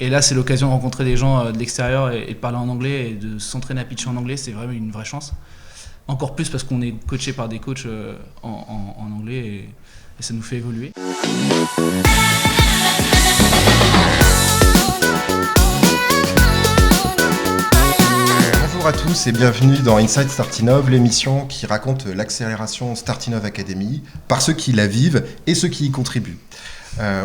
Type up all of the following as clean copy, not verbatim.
Et là, c'est l'occasion de rencontrer des gens de l'extérieur et de parler en anglais et de s'entraîner à pitcher en anglais. C'est vraiment une vraie chance. Encore plus parce qu'on est coaché par des coachs en anglais et ça nous fait évoluer. Bonjour à tous et bienvenue dans Inside Startinov, l'émission qui raconte l'accélération Startinov Academy par ceux qui la vivent et ceux qui y contribuent.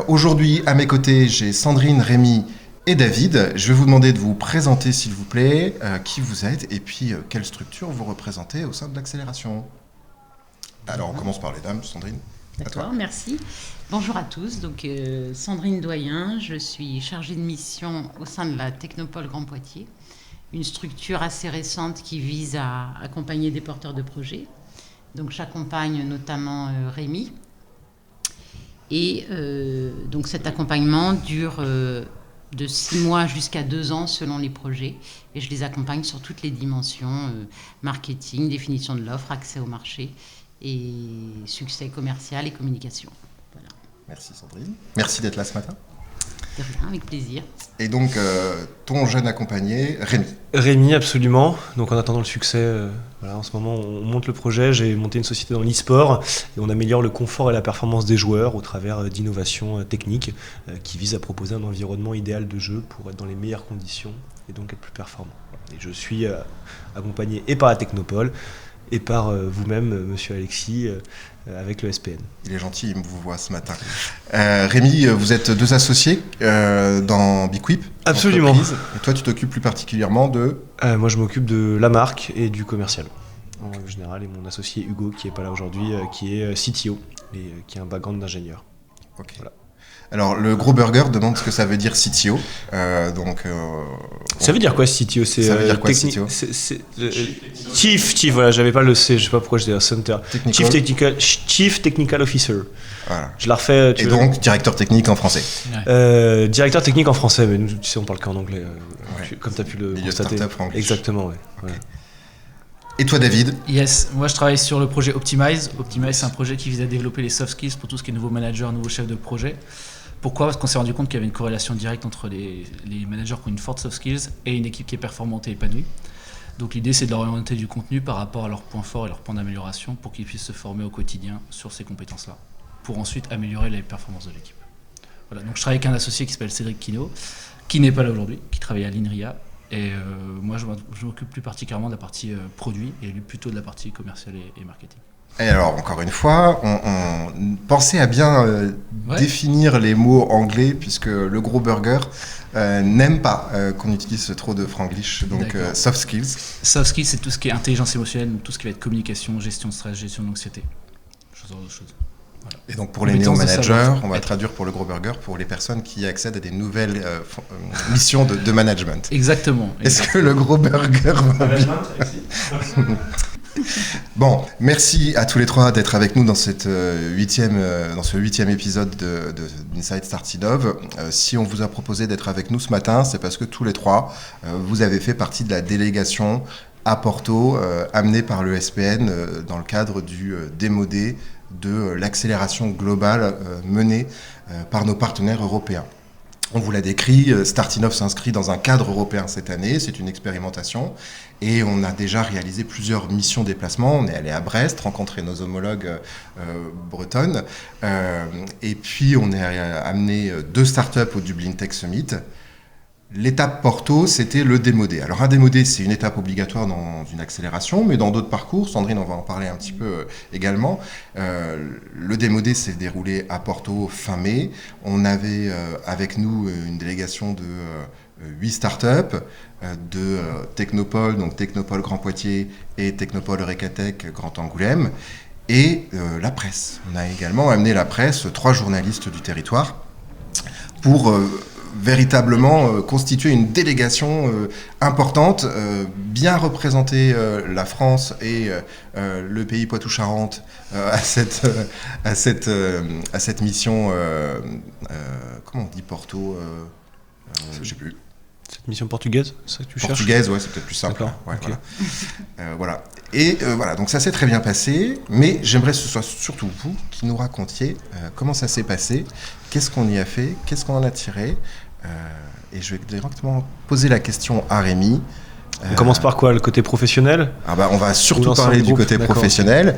Aujourd'hui, à mes côtés, j'ai Sandrine, Rémi et David. Je vais vous demander de vous présenter, s'il vous plaît, qui vous êtes et puis quelle structure vous représentez au sein de l'accélération. Alors, on commence par les dames. Sandrine, à toi. D'accord, merci. Bonjour à tous. Donc, Sandrine Doyen, je suis chargée de mission au sein de la Technopole Grand Poitiers, une structure assez récente qui vise à accompagner des porteurs de projets. Donc, j'accompagne notamment Rémi. Et donc, cet accompagnement dure de 6 mois jusqu'à 2 ans selon les projets. Et je les accompagne sur toutes les dimensions, marketing, définition de l'offre, accès au marché et succès commercial et communication. Voilà. Merci Sandrine. Merci d'être là ce matin. De rien, avec plaisir. Et donc, ton jeune accompagné, Rémi. Rémi, absolument. Donc en attendant le succès, voilà, en ce moment on monte le projet. J'ai monté une société dans l'e-sport et on améliore le confort et la performance des joueurs au travers d'innovations techniques qui visent à proposer un environnement idéal de jeu pour être dans les meilleures conditions et donc être plus performant. Et je suis accompagné et par la Technopole et par vous-même, monsieur Alexis, avec le SPN. Il est gentil, il me vous voit ce matin. Rémi, vous êtes deux associés dans BeQuip. Absolument. Et toi, tu t'occupes plus particulièrement de... Moi, je m'occupe de la marque et du commercial, en règle générale, et mon associé Hugo, qui n'est pas là aujourd'hui, qui est CTO et qui a un background d'ingénieur. Ok. Voilà. Alors, le gros burger demande ce que ça veut dire CTO. Ça veut dire quoi CTO? Ça veut dire quoi CTO? Chief, voilà, j'avais pas le C, je sais pas pourquoi je dis Center. Chief Technical Officer. Voilà. Je la refais. Et donc, directeur technique en français. Directeur technique en français, mais nous, tu sais, on parle qu'en anglais, comme tu as pu le constater. Startup Exactement, ouais. Okay. Et toi, David? Yes, moi je travaille sur le projet Optimize. Optimize, c'est un projet qui vise à développer les soft skills pour tout ce qui est nouveaux managers, nouveaux chefs de projet. Pourquoi ? Parce qu'on s'est rendu compte qu'il y avait une corrélation directe entre les managers qui ont une forte soft skills et une équipe qui est performante et épanouie. Donc l'idée, c'est de leur orienter du contenu par rapport à leurs points forts et leurs points d'amélioration pour qu'ils puissent se former au quotidien sur ces compétences-là, pour ensuite améliorer les performances de l'équipe. Voilà, donc je travaille avec un associé qui s'appelle Cédric Quinault, qui n'est pas là aujourd'hui, qui travaille à l'INRIA. Et moi, je m'occupe plus particulièrement de la partie produit et lui plutôt de la partie commerciale et marketing. Et alors, encore une fois, on pensait à bien définir les mots anglais, puisque le gros burger n'aime pas qu'on utilise trop de franglish, donc soft skills. Soft skills, c'est tout ce qui est intelligence émotionnelle, donc tout ce qui va être communication, gestion de stress, gestion d'anxiété, ce genre de choses. Voilà. Et donc pour les néo-managers, on va traduire pour le gros burger, pour les personnes qui accèdent à des nouvelles missions de management. Exactement. Est-ce que le gros burger va bien? Bon, merci à tous les trois d'être avec nous dans ce huitième épisode d'Inside Startinov. Si on vous a proposé d'être avec nous ce matin, c'est parce que tous les trois, vous avez fait partie de la délégation à Porto, amenée par le SPN dans le cadre du démodé de l'accélération globale menée par nos partenaires européens. On vous l'a décrit, Startinov s'inscrit dans un cadre européen cette année, c'est une expérimentation et on a déjà réalisé plusieurs missions déplacement. On est allé à Brest, rencontrer nos homologues bretonnes et puis on est amené 2 startups au Dublin Tech Summit. L'étape Porto, c'était le démodé. Alors un démodé, c'est une étape obligatoire dans une accélération, mais dans d'autres parcours, Sandrine, on va en parler un petit peu également. Le démodé s'est déroulé à Porto fin mai. On avait avec nous une délégation de 8 startups, de Technopole, donc Technopole Grand Poitiers et Technopole Recatech Grand Angoulême, et la presse. On a également amené la presse, 3 journalistes du territoire, pour... véritablement constituer une délégation importante, bien représenter la France et le pays Poitou-Charentes à cette mission, comment on dit Porto, je sais plus. Cette mission portugaise, c'est ça que tu cherches? Portugaise, ouais, c'est peut-être plus simple. Ouais, okay. Voilà. Et voilà, donc ça s'est très bien passé, mais j'aimerais que ce soit surtout vous qui nous racontiez comment ça s'est passé, qu'est-ce qu'on y a fait, qu'est-ce qu'on en a tiré, Et je vais directement poser la question à Rémi. On commence par quoi? Le côté professionnel? On va surtout Ou parler du groupe? côté D'accord. professionnel,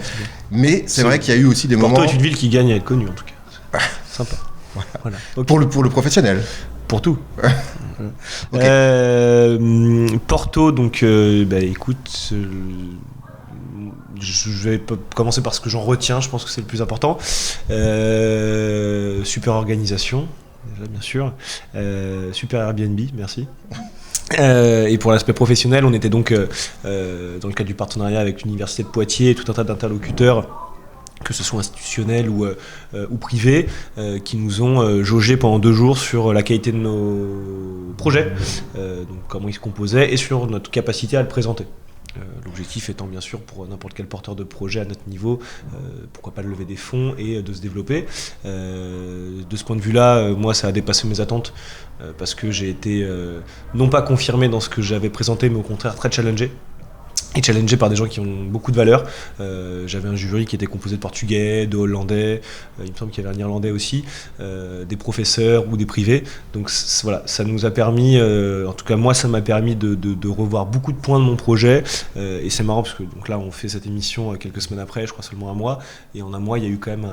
mais c'est vrai qu'il y a eu aussi des Porto moments... est une ville qui gagne à être connue en tout cas. Sympa. Voilà. Ok. Pour le professionnel. Pour tout. Ok. Porto, donc, écoute, je vais commencer par ce que j'en retiens, je pense que c'est le plus important. Super organisation, déjà, bien sûr. Super Airbnb, merci. Et pour l'aspect professionnel, on était donc dans le cadre du partenariat avec l'Université de Poitiers et tout un tas d'interlocuteurs, que ce soit institutionnels ou privés, qui nous ont jaugé pendant 2 jours sur la qualité de nos projets, donc comment ils se composaient et sur notre capacité à le présenter. L'objectif étant bien sûr pour n'importe quel porteur de projet à notre niveau, pourquoi pas de lever des fonds et de se développer. De ce point de vue-là, moi ça a dépassé mes attentes parce que j'ai été non pas confirmé dans ce que j'avais présenté, mais au contraire très challengé. Et challengé par des gens qui ont beaucoup de valeur. J'avais un jury qui était composé de Portugais, de Hollandais, il me semble qu'il y avait un Irlandais aussi, des professeurs ou des privés. Donc voilà, ça nous a permis, en tout cas moi ça m'a permis de revoir beaucoup de points de mon projet. Et c'est marrant parce que donc là on fait cette émission quelques semaines après, je crois seulement un mois. Et en un mois il y a eu quand même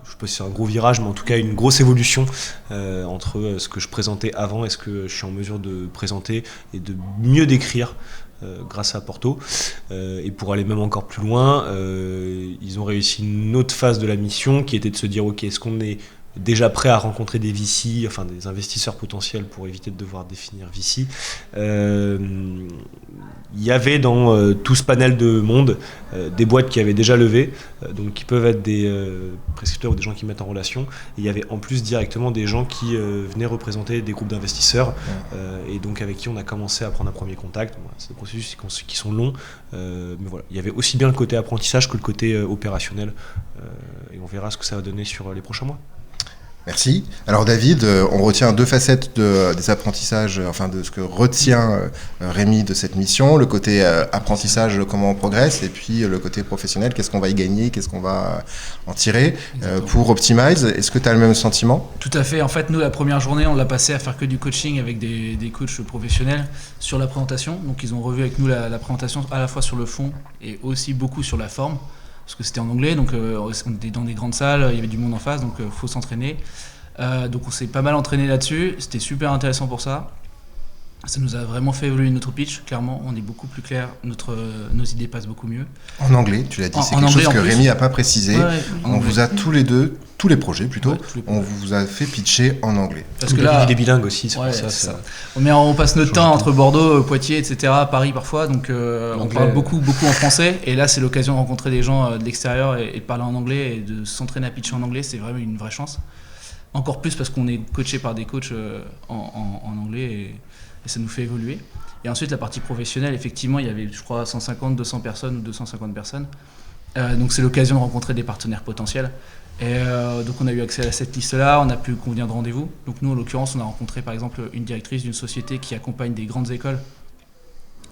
je sais pas si c'est un gros virage, mais en tout cas une grosse évolution entre ce que je présentais avant et ce que je suis en mesure de présenter et de mieux décrire grâce à Porto. Et pour aller même encore plus loin, ils ont réussi une autre phase de la mission qui était de se dire ok, est-ce qu'on est déjà prêt à rencontrer des VC, enfin des investisseurs potentiels pour éviter de devoir définir VC. Il y avait dans tout ce panel de monde des boîtes qui avaient déjà levé, donc qui peuvent être des prescripteurs ou des gens qui mettent en relation. Et il y avait en plus directement des gens qui venaient représenter des groupes d'investisseurs et donc avec qui on a commencé à prendre un premier contact. Voilà, c'est des processus qui sont longs, mais voilà, il y avait aussi bien le côté apprentissage que le côté opérationnel et on verra ce que ça va donner sur les prochains mois. Merci. Alors David, on retient 2 facettes des apprentissages, enfin de ce que retient Rémi de cette mission, le côté apprentissage, comment on progresse, et puis le côté professionnel, qu'est-ce qu'on va y gagner, qu'est-ce qu'on va en tirer. Pour Optimize, est-ce que tu as le même sentiment? Tout à fait. En fait, nous, la première journée, on l'a passé à faire que du coaching avec des coachs professionnels sur la présentation. Donc, ils ont revu avec nous la présentation à la fois sur le fond et aussi beaucoup sur la forme. Parce que c'était en anglais, donc on était dans des grandes salles, il y avait du monde en face, donc faut s'entraîner. Donc on s'est pas mal entraîné là-dessus, c'était super intéressant pour ça. Ça nous a vraiment fait évoluer notre pitch, clairement, on est beaucoup plus clair, nos idées passent beaucoup mieux. En anglais, tu l'as dit, c'est en quelque anglais, chose que en plus. Rémi n'a pas précisé. On vous a tous les projets plutôt, Ouais, tous les projets. on vous a fait pitcher en anglais. Parce que là, il est bilingue aussi, c'est ouais, pour ça. c'est ça. On passe notre temps entre Bordeaux, Poitiers, etc., Paris parfois, donc on parle beaucoup en français, et là c'est l'occasion de rencontrer des gens de l'extérieur et de parler en anglais et de s'entraîner à pitcher en anglais, c'est vraiment une vraie chance. Encore plus parce qu'on est coaché par des coachs en anglais et ça nous fait évoluer. Et ensuite la partie professionnelle, effectivement il y avait je crois 150, 200 personnes ou 250 personnes, donc c'est l'occasion de rencontrer des partenaires potentiels. Et donc on a eu accès à cette liste-là, on a pu convenir de rendez-vous. Donc nous en l'occurrence on a rencontré par exemple une directrice d'une société qui accompagne des grandes écoles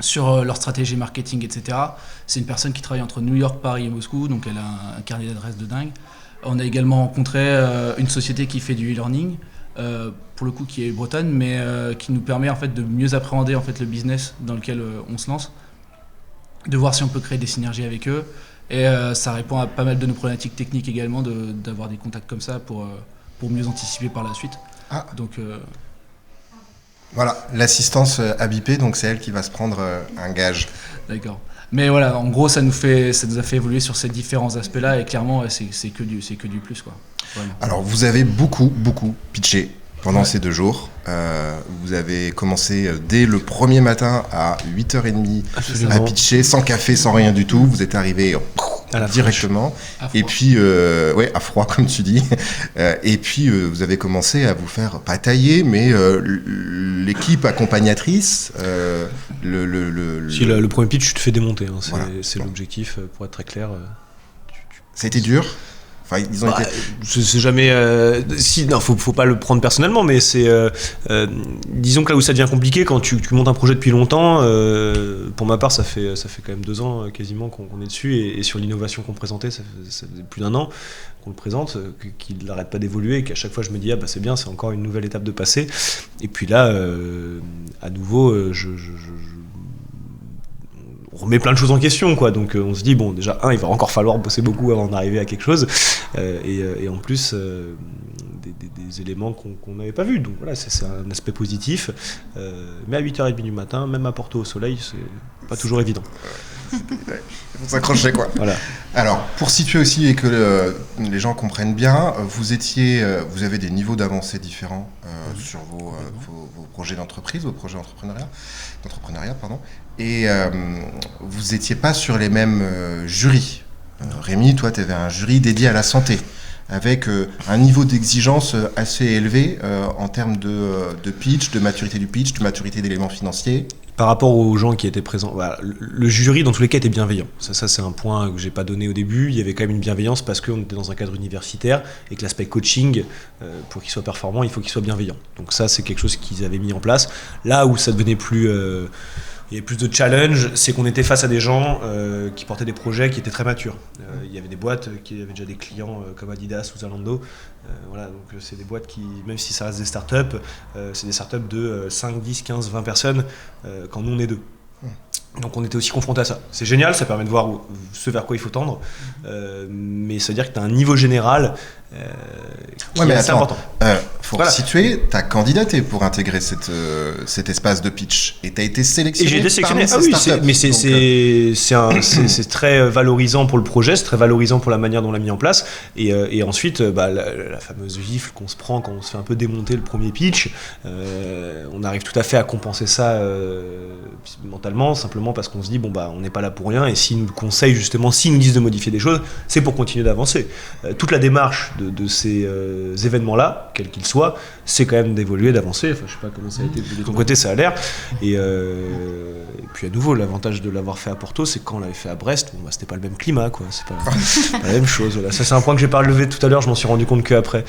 sur leur stratégie marketing, etc. C'est une personne qui travaille entre New York, Paris et Moscou, donc elle a un carnet d'adresses de dingue. On a également rencontré une société qui fait du e-learning, pour le coup qui est bretonne, mais qui nous permet en fait de mieux appréhender en fait le business dans lequel on se lance, de voir si on peut créer des synergies avec eux. Et ça répond à pas mal de nos problématiques techniques également, d'avoir des contacts comme ça pour mieux anticiper par la suite. Donc, voilà, l'assistance ABP, donc c'est elle qui va se prendre un gage. D'accord. Mais voilà, en gros, ça nous a fait évoluer sur ces différents aspects-là, et clairement, c'est que du plus, quoi. Vraiment. Alors, vous avez beaucoup pitché pendant ces 2 jours. Vous avez commencé dès le premier matin à 8h30 Absolument. à pitcher, sans café, sans rien du tout. Vous êtes arrivé directement. Et puis, à froid, comme tu dis. Et puis, vous avez commencé à vous faire, pas tailler, mais l'équipe accompagnatrice. Le premier pitch, tu te fais démonter. Hein. Voilà. C'est l'objectif, pour être très clair. Ça a été dur. Enfin, ils ont été... Je sais jamais. Si, non, faut pas le prendre personnellement, mais c'est. Disons que là où ça devient compliqué, quand tu montes un projet depuis longtemps, pour ma part, ça fait quand même 2 ans quasiment qu'on est dessus, et sur l'innovation qu'on présentait, ça fait plus d'1 an qu'on le présente, qu'il n'arrête pas d'évoluer, et qu'à chaque fois je me dis, c'est bien, c'est encore une nouvelle étape de passer. Et puis là, à nouveau, on remet plein de choses en question, quoi. Donc on se dit, bon, déjà, il va encore falloir bosser beaucoup avant d'arriver à quelque chose, et en plus des éléments qu'on n'avait pas vus. Donc voilà, c'est un aspect positif, mais à 8h30 du matin, même à Porto au soleil, c'est pas toujours évident. Il faut s'accrocher, quoi. Voilà. Alors, pour situer aussi et que les gens comprennent bien, vous avez des niveaux d'avancée différents sur vos projets d'entreprise, vos projets d'entrepreneuriat, et vous n'étiez pas sur les mêmes jurys. Rémi, toi, tu avais un jury dédié à la santé, avec un niveau d'exigence assez élevé en termes de pitch, de maturité du pitch, de maturité d'éléments financiers. Par rapport aux gens qui étaient présents, voilà, le jury dans tous les cas était bienveillant. Ça c'est un point que j'ai pas donné au début. Il y avait quand même une bienveillance parce qu'on était dans un cadre universitaire et que l'aspect coaching, pour qu'il soit performant, il faut qu'il soit bienveillant. Donc ça c'est quelque chose qu'ils avaient mis en place. Là où ça devenait plus... il y avait plus de challenge, c'est qu'on était face à des gens qui portaient des projets qui étaient très matures. Il y avait des boîtes qui avaient déjà des clients comme Adidas ou Zalando. Voilà, donc c'est des boîtes qui, même si ça reste des startups, c'est des startups de 5, 10, 15, 20 personnes quand nous on est 2. Donc on était aussi confrontés à ça. C'est génial, ça permet de voir ce vers quoi il faut tendre, mais ça veut dire que tu as un niveau général qui est assez important. Faut situer, tu as candidaté pour intégrer cet espace de pitch et tu as été sélectionné. Et j'ai été sélectionné. Mais c'est très valorisant pour le projet, c'est très valorisant pour la manière dont on l'a mis en place. Et ensuite, la fameuse gifle qu'on se prend quand on se fait un peu démonter le premier pitch, on arrive tout à fait à compenser ça mentalement, simplement parce qu'on se dit, on n'est pas là pour rien, et s'ils nous conseillent justement, s'ils nous disent de modifier des choses, c'est pour continuer d'avancer. Toute la démarche de ces événements-là, quels qu'ils soient, c'est quand même d'évoluer, d'avancer. Enfin, je sais pas comment ça a été de ton côté, ça a l'air. Et puis à nouveau, l'avantage de l'avoir fait à Porto, c'est que quand on l'avait fait à Brest, c'était pas le même climat, quoi. C'est pas la même chose. Voilà. Ça, c'est un point que j'ai pas relevé tout à l'heure. Je m'en suis rendu compte qu'après.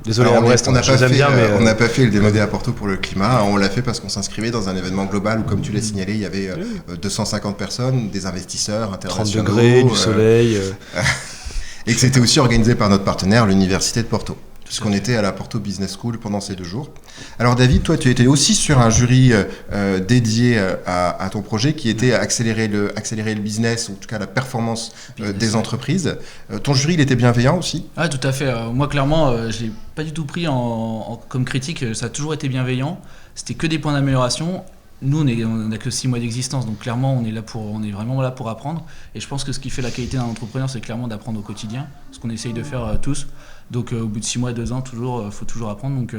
Désolé, alors, à Brest, on n'a pas, pas fait le démodé à Porto pour le climat. On l'a fait parce qu'on s'inscrivait dans un événement global où, comme tu l'as signalé, il y avait 250 personnes, des investisseurs internationaux. 30 degrés, du soleil. Et que c'était aussi organisé par notre partenaire, l'Université de Porto. Puisqu'on était à la Porto Business School pendant ces 2 jours. Alors David, toi tu étais aussi sur un jury dédié à ton projet qui était accélérer le business, ou en tout cas la performance des entreprises. Ton jury, il était bienveillant aussi ? Ah, tout à fait. Moi clairement, je ne l'ai pas du tout pris comme critique, ça a toujours été bienveillant. C'était que des points d'amélioration. Nous, on n'a que 6 mois d'existence, donc clairement, on est vraiment là pour apprendre. Et je pense que ce qui fait la qualité d'un entrepreneur, c'est clairement d'apprendre au quotidien, ce qu'on essaye de faire tous. Donc au bout de 6 mois, 2 ans, faut toujours apprendre. Donc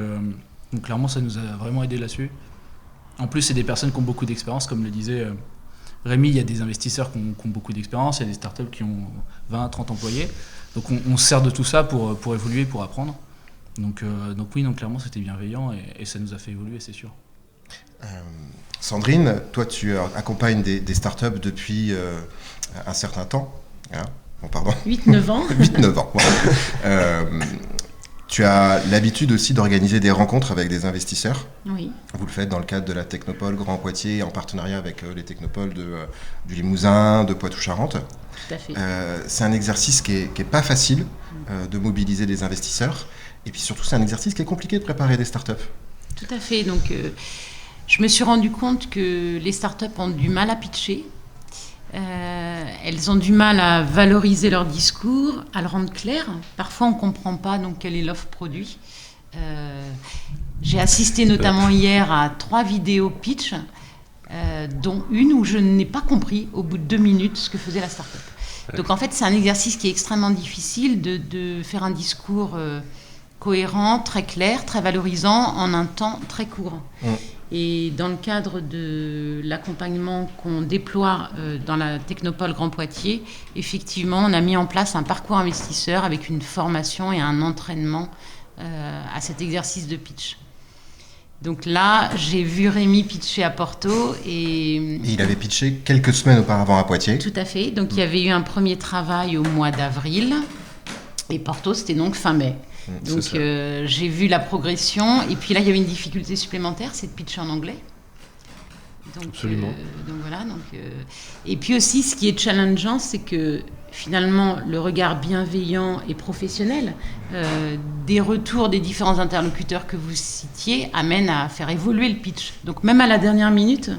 clairement, ça nous a vraiment aidé là-dessus. En plus, c'est des personnes qui ont beaucoup d'expérience, comme le disait Rémi. Il y a des investisseurs qui ont beaucoup d'expérience, il y a des startups qui ont 20, 30 employés. Donc on se sert de tout ça pour évoluer, pour apprendre. Donc oui, clairement, c'était bienveillant et ça nous a fait évoluer, c'est sûr. Sandrine, toi tu accompagnes des startups depuis un certain temps. 8-9 ans. 8-9 ans. Voilà. Tu as l'habitude aussi d'organiser des rencontres avec des investisseurs. Oui. Vous le faites dans le cadre de la Technopole Grand Poitiers, en partenariat avec les Technopoles du Limousin, de Poitou-Charentes. Tout à fait. C'est un exercice qui est pas facile de mobiliser des investisseurs. Et puis surtout, c'est un exercice qui est compliqué de préparer des startups. Tout à fait. Donc, je me suis rendu compte que les startups ont du mal à pitcher. Elles ont du mal à valoriser leur discours, à le rendre clair. Parfois, on ne comprend pas donc, quelle est l'offre produit. J'ai assisté notamment hier à 3 vidéos pitch, dont une où je n'ai pas compris au bout de 2 minutes ce que faisait la startup. Donc en fait, c'est un exercice qui est extrêmement difficile de faire un discours cohérent, très clair, très valorisant en un temps très court. Et dans le cadre de l'accompagnement qu'on déploie dans la Technopole Grand Poitiers, effectivement, on a mis en place un parcours investisseur avec une formation et un entraînement à cet exercice de pitch. Donc là, j'ai vu Rémi pitcher à Porto et il avait pitché quelques semaines auparavant à Poitiers. Tout à fait. Donc il y avait eu un premier travail au mois d'avril. Et Porto, c'était donc fin mai. Donc j'ai vu la progression. Et puis là, il y avait une difficulté supplémentaire, c'est de pitcher en anglais. Donc, Absolument. Donc voilà. Et puis aussi, ce qui est challengeant, c'est que finalement, le regard bienveillant et professionnel des retours des différents interlocuteurs que vous citiez amène à faire évoluer le pitch. Donc même à la dernière minute,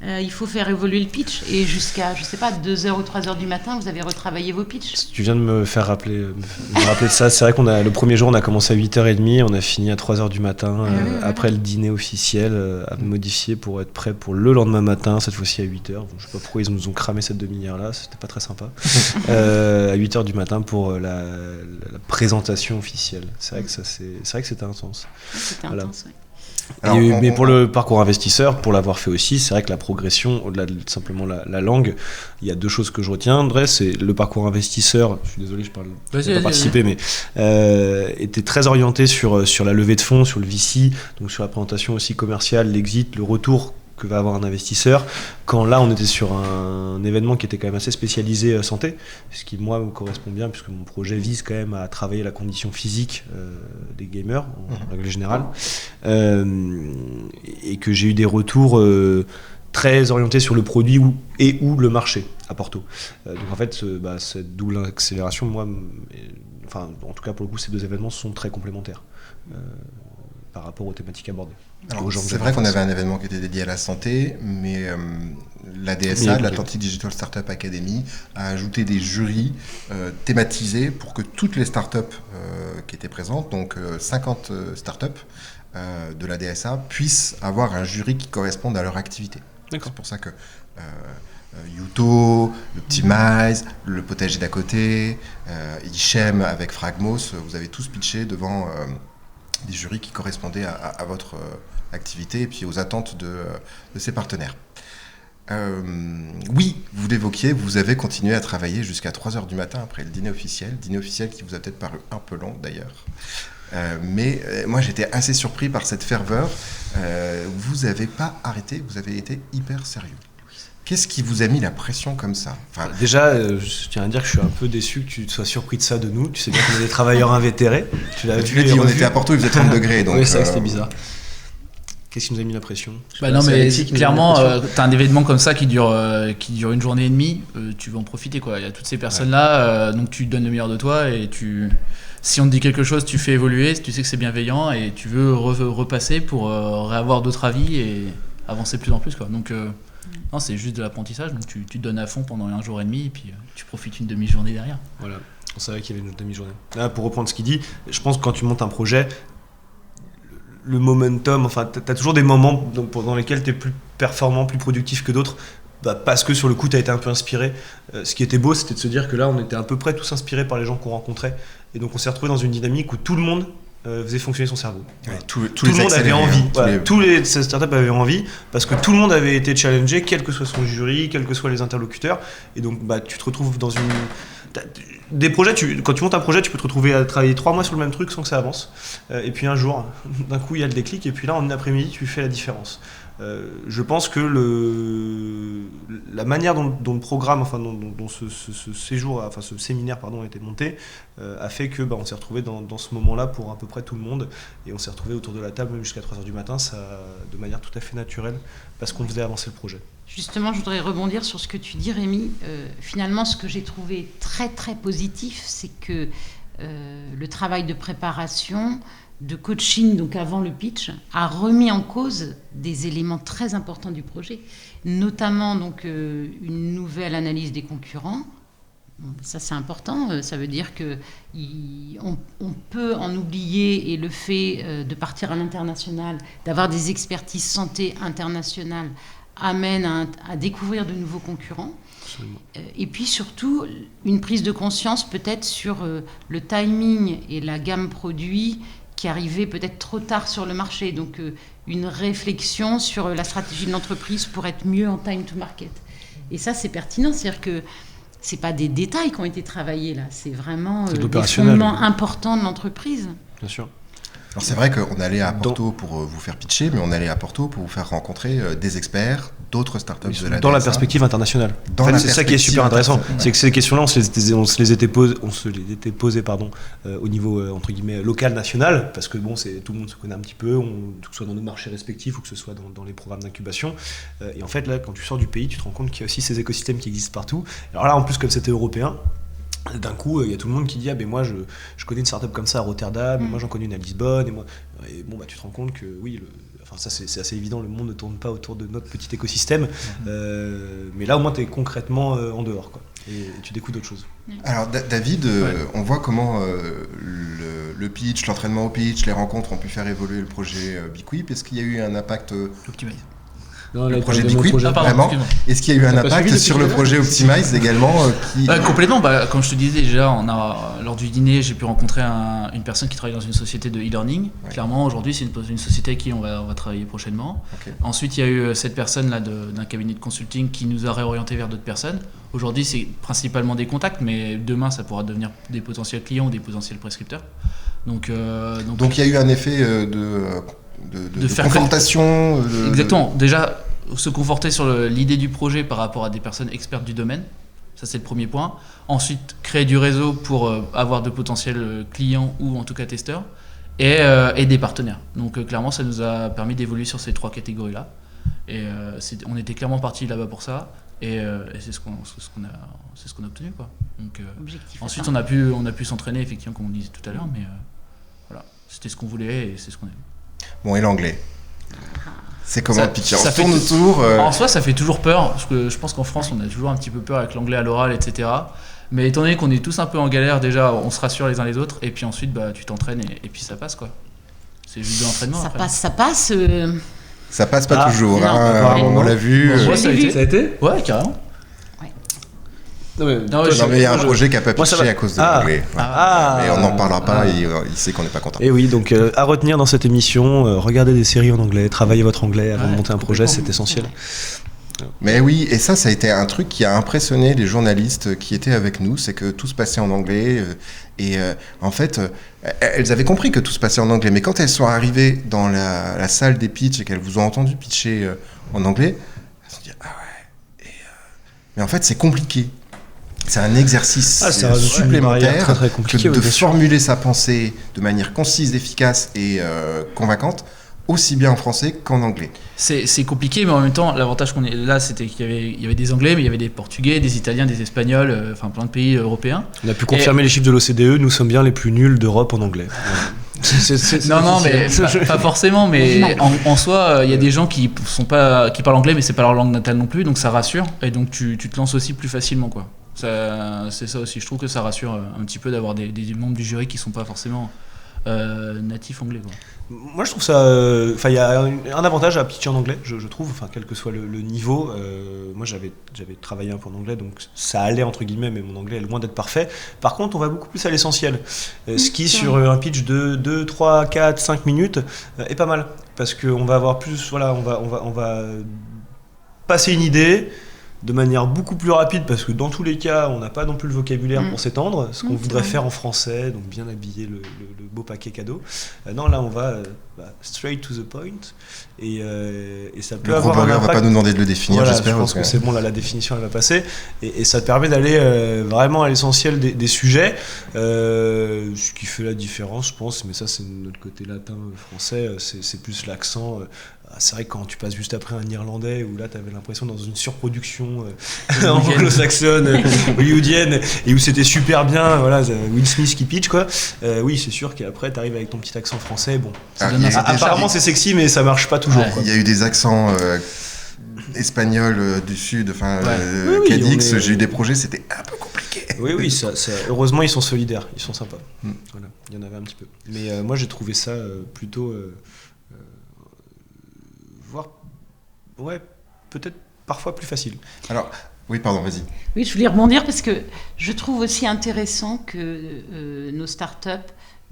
il faut faire évoluer le pitch. Et jusqu'à, 2h ou 3h du matin, vous avez retravaillé vos pitchs. Tu viens de me faire rappeler de ça. C'est vrai le premier jour, on a commencé à 8h30, on a fini à 3h du matin, après le dîner officiel, à modifier pour être prêt pour le lendemain matin, cette fois-ci à 8h. Bon, je sais pas pourquoi ils nous ont cramé cette demi-heure-là, c'était pas très sympa. À 8h du matin pour la présentation officielle. C'est vrai que c'était intense. C'était intense, oui. Alors, mais pour le parcours investisseur, pour l'avoir fait aussi, c'est vrai que la progression, au-delà de simplement la langue, il y a deux choses que je retiendrai. C'est le parcours investisseur, je suis désolé, je n'ai pas participé, mais était très orienté sur la levée de fonds, sur le VC, donc sur la présentation aussi commerciale, l'exit, le retour que va avoir un investisseur. Quand là, on était sur un événement qui était quand même assez spécialisé santé, ce qui, moi, me correspond bien, puisque mon projet vise quand même à travailler la condition physique des gamers, en règle générale, et que j'ai eu des retours très orientés sur le produit ou le marché à Porto. Donc en fait, cette double accélération, moi, en tout cas pour le coup, ces deux événements sont très complémentaires par rapport aux thématiques abordées. Alors, c'est vrai qu'on avait un événement qui était dédié à la santé, mais la DSA, l'Atlantic Digital Startup Academy, a ajouté des jurys thématisés pour que toutes les startups qui étaient présentes, donc 50 startups de la DSA, puissent avoir un jury qui corresponde à leur activité. D'accord. C'est pour ça que Yuto, l'Optimize, le potager d'à côté, Hichem avec Fragmos, vous avez tous pitché devant des jurys qui correspondaient à votre activité et puis aux attentes de ses partenaires. Oui, vous l'évoquiez, vous avez continué à travailler jusqu'à 3h du matin après le dîner officiel qui vous a peut-être paru un peu long d'ailleurs. Mais moi j'étais assez surpris par cette ferveur. Vous n'avez pas arrêté, vous avez été hyper sérieux. Qu'est-ce qui vous a mis la pression comme ça ? Déjà, je tiens à dire que je suis un peu déçu que tu sois surpris de ça de nous. Tu sais bien qu'on est des travailleurs invétérés. Tu l'as dit, on était à Porto, il faisait 30 degrés. Donc, oui, ça c'était bizarre. Qu'est-ce qui nous a mis la pression ? Non, mais clairement, tu as un événement comme ça qui dure une journée et demie, tu veux en profiter, quoi. Il y a toutes ces personnes-là, donc tu donnes le meilleur de toi et si on te dit quelque chose, tu fais évoluer, tu sais que c'est bienveillant et tu veux repasser pour réavoir d'autres avis et avancer de plus en plus, quoi. Donc, non, c'est juste de l'apprentissage, donc tu te donnes à fond pendant un jour et demi et puis tu profites une demi-journée derrière. Voilà, on savait qu'il y avait une demi-journée. Là, pour reprendre ce qu'il dit, je pense que quand tu montes un projet, le momentum, tu as toujours des moments dans lesquels tu es plus performant, plus productif que d'autres, parce que sur le coup, tu as été un peu inspiré. Ce qui était beau, c'était de se dire que là, on était à peu près tous inspirés par les gens qu'on rencontrait. Et donc, on s'est retrouvé dans une dynamique où tout le monde faisait fonctionner son cerveau. Ouais, tout le monde avait envie. Tous les startups avaient envie parce que tout le monde avait été challengé, quel que soit son jury, quels que soient les interlocuteurs. Et donc, tu te retrouves dans des projets. Quand tu montes un projet, tu peux te retrouver à travailler 3 mois sur le même truc sans que ça avance. Et puis un jour, d'un coup, il y a le déclic. Et puis là, en une après-midi, tu fais la différence. Je pense que la manière dont le programme, dont ce séjour, ce séminaire, a été monté, a fait que on s'est retrouvé dans ce moment-là pour à peu près tout le monde, et on s'est retrouvé autour de la table même jusqu'à 3h du matin, de manière tout à fait naturelle, parce qu'on faisait avancer le projet. Justement, je voudrais rebondir sur ce que tu dis, Rémi. Finalement, ce que j'ai trouvé très très positif, c'est que le travail de préparation, de coaching, donc avant le pitch, a remis en cause des éléments très importants du projet, notamment donc une nouvelle analyse des concurrents. Ça, c'est important. Ça veut dire que on peut en oublier, et le fait de partir à l'international, d'avoir des expertises santé internationales, amène à découvrir de nouveaux concurrents. Absolument. Et puis surtout, une prise de conscience peut-être sur le timing et la gamme produit qui arrivait peut-être trop tard sur le marché. Donc une réflexion sur la stratégie de l'entreprise pour être mieux en time to market. Et ça, c'est pertinent. C'est-à-dire que ce n'est pas des détails qui ont été travaillés là. C'est vraiment des fondements importants de l'entreprise. Bien sûr. Alors c'est vrai qu'on allait à Porto pour vous faire pitcher, mais on allait à Porto pour vous faire rencontrer des experts, d'autres startups de la dans la DSA. perspective internationale. Dans en fait, la c'est ça qui est super perspective intéressant. C'est que ces questions-là, on se les était posées au niveau entre guillemets local, national, parce que bon, tout le monde se connaît un petit peu, que ce soit dans nos marchés respectifs ou que ce soit dans les programmes d'incubation. Et en fait, là, quand tu sors du pays, tu te rends compte qu'il y a aussi ces écosystèmes qui existent partout. Alors là, en plus, comme c'était européen, d'un coup, il y a tout le monde qui dit moi je connais une startup comme ça à Rotterdam, moi j'en connais une à Lisbonne, et bon, tu te rends compte que oui, ça c'est assez évident, le monde ne tourne pas autour de notre petit écosystème, mais là au moins tu es concrètement en dehors, quoi, et tu découvres d'autres choses. Alors David, on voit comment le pitch, l'entraînement au pitch, les rencontres ont pu faire évoluer le projet BeQuip. Est-ce qu'il y a eu un impact Optimize. Non, le là, projet de mon BeQuip, projet. vraiment. Est-ce qu'il y a eu un T'as pas impact suivi sur depuis le tout à projet Optimize également Complètement. Comme je te disais déjà, lors du dîner, j'ai pu rencontrer une personne qui travaille dans une société de e-learning. Ouais. Clairement, aujourd'hui, c'est une société avec qui on va travailler prochainement. Okay. Ensuite, il y a eu cette personne-là d'un cabinet de consulting qui nous a réorienté vers d'autres personnes. Aujourd'hui, c'est principalement des contacts, mais demain, ça pourra devenir des potentiels clients ou des potentiels prescripteurs. Donc il y a eu un effet de faire confortation. Exactement. Déjà, se conforter sur l'idée du projet par rapport à des personnes expertes du domaine. Ça, c'est le premier point. Ensuite, créer du réseau pour avoir de potentiels clients ou en tout cas testeurs. Et des partenaires. Donc clairement, ça nous a permis d'évoluer sur ces 3 catégories-là. Et on était clairement parti là-bas pour ça. Et c'est ce qu'on a obtenu, quoi. Donc, ensuite, on a pu s'entraîner, effectivement, comme on disait tout à l'heure. Mais voilà, c'était ce qu'on voulait et c'est ce qu'on aime. Bon, et l'anglais, c'est comment pitcher? Ça tourne autour. En soi, ça fait toujours peur, parce que je pense qu'en France, on a toujours un petit peu peur avec l'anglais à l'oral, etc. Mais étant donné qu'on est tous un peu en galère, déjà, on se rassure les uns les autres, et puis ensuite, tu t'entraînes, et puis ça passe, quoi. C'est juste de l'entraînement. Ça passe. Ça passe pas toujours, non, on l'a vu. Bon, Ça a été Ouais, carrément. Non, mais il y a un projet qui n'a pas pitché à cause de l'anglais. Mais on n'en parlera pas, il sait qu'on n'est pas content. Et oui, donc à retenir dans cette émission, regardez des séries en anglais, travaillez votre anglais avant de monter un projet, c'est essentiel. Mais oui, et ça a été un truc qui a impressionné les journalistes qui étaient avec nous, c'est que tout se passait en anglais. En fait, elles avaient compris que tout se passait en anglais, mais quand elles sont arrivées dans la salle des pitchs et qu'elles vous ont entendu pitcher en anglais, elles se sont dit « Ah ouais !» Mais en fait, c'est compliqué. C'est un exercice supplémentaire très, très compliqué, de formuler sa pensée de manière concise, efficace et convaincante, aussi bien en français qu'en anglais. C'est compliqué, mais en même temps, l'avantage qu'on est là, c'était qu'il y avait des Anglais, mais il y avait des Portugais, des Italiens, des Espagnols, enfin plein de pays européens. On a pu confirmer les chiffres de l'OCDE, nous sommes bien les plus nuls d'Europe en anglais. Non, mais pas forcément, mais en soi, il y a des gens qui parlent anglais, mais c'est pas leur langue natale non plus, donc ça rassure, et donc tu te lances aussi plus facilement, quoi. C'est ça aussi, je trouve que ça rassure un petit peu d'avoir des membres du jury qui sont pas forcément natifs anglais, quoi. Moi je trouve ça, il y a un avantage à pitcher en anglais, je trouve, quel que soit le niveau. Moi j'avais travaillé un peu en anglais, donc ça allait entre guillemets, mais mon anglais est loin d'être parfait. Par contre on va beaucoup plus à l'essentiel, ce qui sur un pitch de 2, 3, 4, 5 minutes est pas mal, parce qu'on va avoir plus, on va passer une idée de manière beaucoup plus rapide, parce que dans tous les cas, on n'a pas non plus le vocabulaire pour s'étendre, ce qu'on voudrait faire en français, donc bien habiller le beau paquet cadeau. Non, là, on va straight to the point, et ça peut avoir un impact. On va pas nous demander de le définir, voilà, j'espère. Je pense que c'est bon, là, la définition, elle va passer, et ça te permet d'aller vraiment à l'essentiel des sujets, ce qui fait la différence, je pense, mais ça, c'est notre côté latin, français, c'est plus l'accent. C'est vrai que quand tu passes juste après un irlandais où là tu avais l'impression dans une surproduction anglo-saxonne, hollywoodienne, et où c'était super bien, voilà, Will Smith qui pitch, quoi. Oui, c'est sûr qu'après tu arrives avec ton petit accent français, bon. Apparemment c'est sexy, mais ça marche pas toujours. Il y a eu des accents espagnols du sud, Cadix, j'ai eu des projets, c'était un peu compliqué. Oui, ça, heureusement ils sont solidaires, ils sont sympas. Voilà, il y en avait un petit peu. Mais moi j'ai trouvé ça plutôt. Peut-être parfois plus facile. Alors, oui, pardon, vas-y. Oui, je voulais rebondir parce que je trouve aussi intéressant que nos startups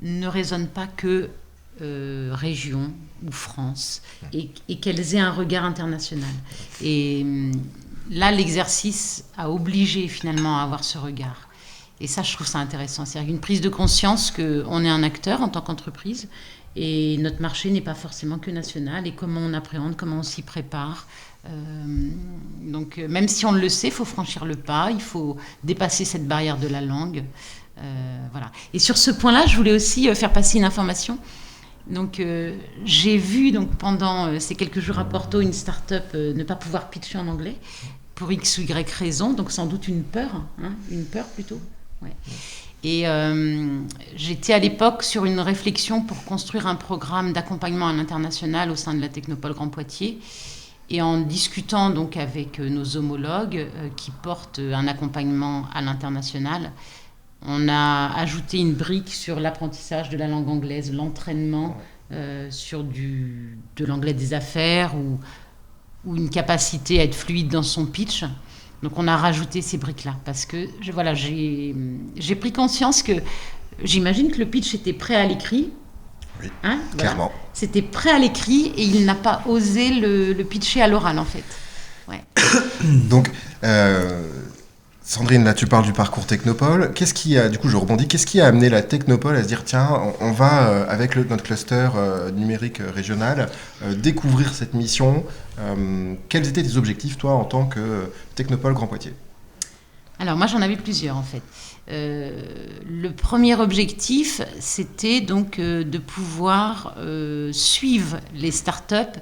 ne raisonnent pas que région ou France et qu'elles aient un regard international. Et là, l'exercice a obligé finalement à avoir ce regard. Et ça, je trouve ça intéressant. C'est-à-dire une prise de conscience qu'on est un acteur en tant qu'entreprise Et notre marché n'est pas forcément que national. Et comment on appréhende, comment on s'y prépare. Donc, même si on le sait, il faut franchir le pas, il faut dépasser cette barrière de la langue. Voilà. Et sur ce point-là, je voulais aussi faire passer une information. Donc, j'ai vu pendant ces quelques jours à Porto une start-up ne pas pouvoir pitcher en anglais pour X ou Y raison, donc sans doute une peur plutôt. Ouais. Et j'étais à l'époque sur une réflexion pour construire un programme d'accompagnement à l'international au sein de la Technopole Grand Poitiers. Et en discutant donc avec nos homologues qui portent un accompagnement à l'international, on a ajouté une brique sur l'apprentissage de la langue anglaise, l'entraînement sur de l'anglais des affaires ou une capacité à être fluide dans son pitch. Donc on a rajouté ces briques-là parce que j'ai pris conscience que j'imagine que le pitch était prêt à l'écrit. Oui, Voilà. clairement. C'était prêt à l'écrit et il n'a pas osé le pitcher à l'oral en fait. Ouais. Donc, Sandrine, là tu parles du parcours Technopole. Qu'est-ce qui a, du coup je rebondis, qu'est-ce qui a amené la Technopole à se dire tiens, on va avec notre cluster numérique régional découvrir cette mission. Quels étaient tes objectifs toi en tant que Technopole Grand Poitiers? Alors moi j'en avais plusieurs en fait. Le premier objectif c'était donc de pouvoir suivre les startups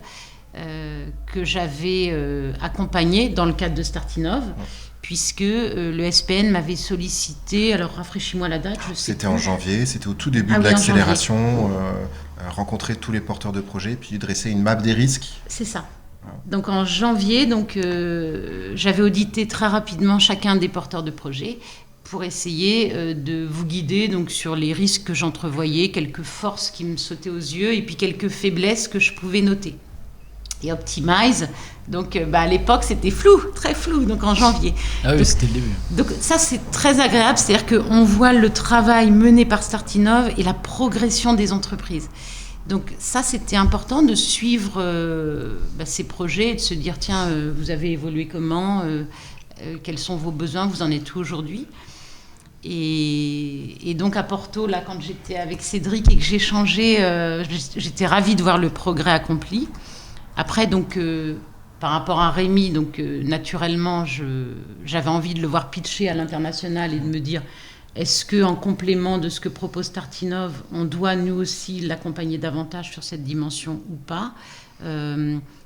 que j'avais accompagnées dans le cadre de Startinov. Puisque le SPN m'avait sollicité, alors rafraîchis-moi la date, je sais C'était plus. en janvier, c'était au tout début de l'accélération, rencontrer tous les porteurs de projets, puis dresser une map des risques. C'est ça. Donc en janvier, j'avais audité très rapidement chacun des porteurs de projets pour essayer de vous guider sur les risques que j'entrevoyais, quelques forces qui me sautaient aux yeux et puis quelques faiblesses que je pouvais noter. Et Optimize, à l'époque c'était flou, très flou, donc en janvier. Ah oui, c'était le début. Donc ça c'est très agréable, c'est-à-dire qu'on voit le travail mené par Startinov et la progression des entreprises. Donc ça c'était important de suivre ces projets et de se dire tiens, vous avez évolué comment, quels sont vos besoins, vous en êtes où aujourd'hui. Et donc à Porto, là quand j'étais avec Cédric et que j'échangeais, j'étais ravie de voir le progrès accompli. Après, par rapport à Rémi, naturellement, j'avais envie de le voir pitcher à l'international et de me dire, est-ce qu'en complément de ce que propose Startinov, on doit nous aussi l'accompagner davantage sur cette dimension ou pas?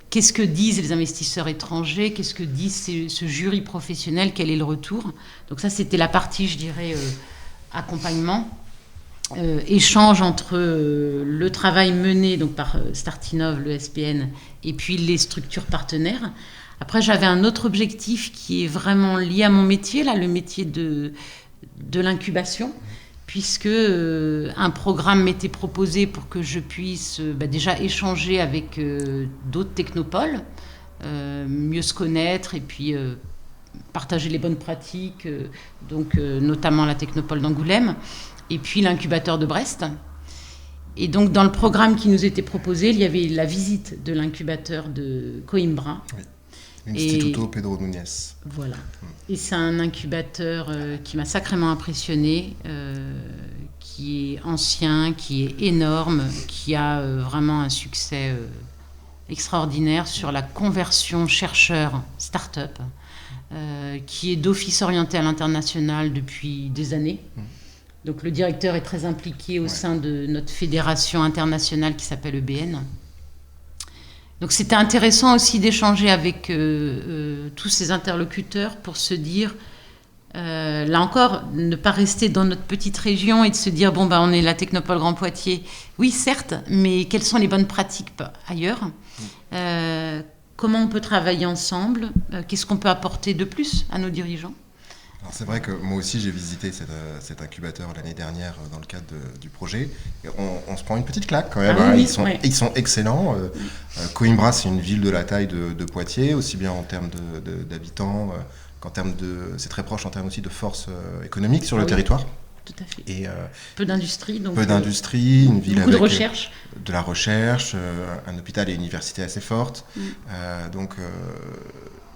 Qu'est-ce que disent les investisseurs étrangers? Qu'est-ce que dit ce jury professionnel? Quel est le retour? Donc ça, c'était la partie, je dirais, accompagnement. Échange entre le travail mené par Startinov, le SPN, et puis les structures partenaires. Après, j'avais un autre objectif qui est vraiment lié à mon métier, là, le métier de l'incubation, puisque un programme m'était proposé pour que je puisse déjà échanger avec d'autres technopoles, mieux se connaître et puis partager les bonnes pratiques, notamment la technopole d'Angoulême, et puis l'incubateur de Brest. Et donc, dans le programme qui nous était proposé, il y avait la visite de l'incubateur de Coimbra. Oui. Instituto Pedro Núñez. Voilà. Et c'est un incubateur qui m'a sacrément impressionné, qui est ancien, qui est énorme, qui a vraiment un succès extraordinaire sur la conversion chercheur-start-up, qui est d'office orienté à l'international depuis des années. Donc le directeur est très impliqué au sein de notre fédération internationale qui s'appelle EBN. Donc c'était intéressant aussi d'échanger avec tous ces interlocuteurs pour se dire, là encore, ne pas rester dans notre petite région et de se dire, on est la Technopole Grand Poitiers. Oui, certes, mais quelles sont les bonnes pratiques ailleurs? Comment on peut travailler ensemble? Qu'est-ce qu'on peut apporter de plus à nos dirigeants? Alors c'est vrai que moi aussi j'ai visité cet incubateur l'année dernière dans le cadre du projet. Et on se prend une petite claque quand même. Ils sont excellents. Coimbra, c'est une ville de la taille de Poitiers, aussi bien en termes d'habitants qu'en termes de... C'est très proche en termes aussi de force économique sur le territoire. Tout à fait. Et, peu d'industrie. Peu d'industrie, une ville avec de recherche. De la recherche, un hôpital et une université assez forte.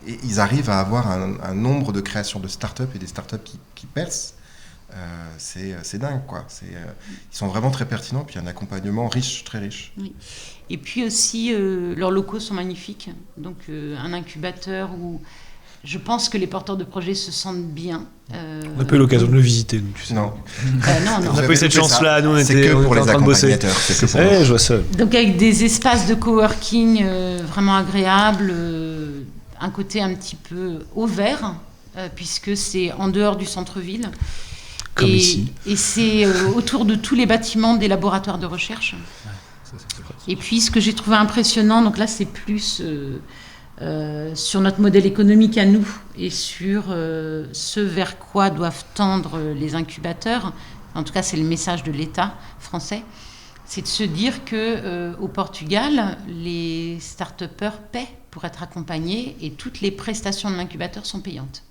Et ils arrivent à avoir un nombre de créations de start-up et des start-up qui percent c'est dingue, quoi. Ils sont vraiment très pertinents, puis un accompagnement riche, très riche. Oui. Et puis aussi, leurs locaux sont magnifiques. Donc, un incubateur où je pense que les porteurs de projets se sentent bien. On n'a pas eu l'occasion de le visiter, donc, tu sais. Non. Non. On n'a pas eu cette chance-là, nous on C'est était que pour en les train de bosser. accompagnateurs, c'est que pour nous. Je vois ça. Donc avec des espaces de coworking vraiment agréables, un côté un petit peu au vert, puisque c'est en dehors du centre-ville. Comme ici. Et c'est autour de tous les bâtiments des laboratoires de recherche. Et puis ce que j'ai trouvé impressionnant, donc là c'est plus sur notre modèle économique à nous et sur ce vers quoi doivent tendre les incubateurs. En tout cas, c'est le message de l'État français. C'est de se dire qu'au Portugal, les start-upers paient pour être accompagnés et toutes les prestations de l'incubateur sont payantes.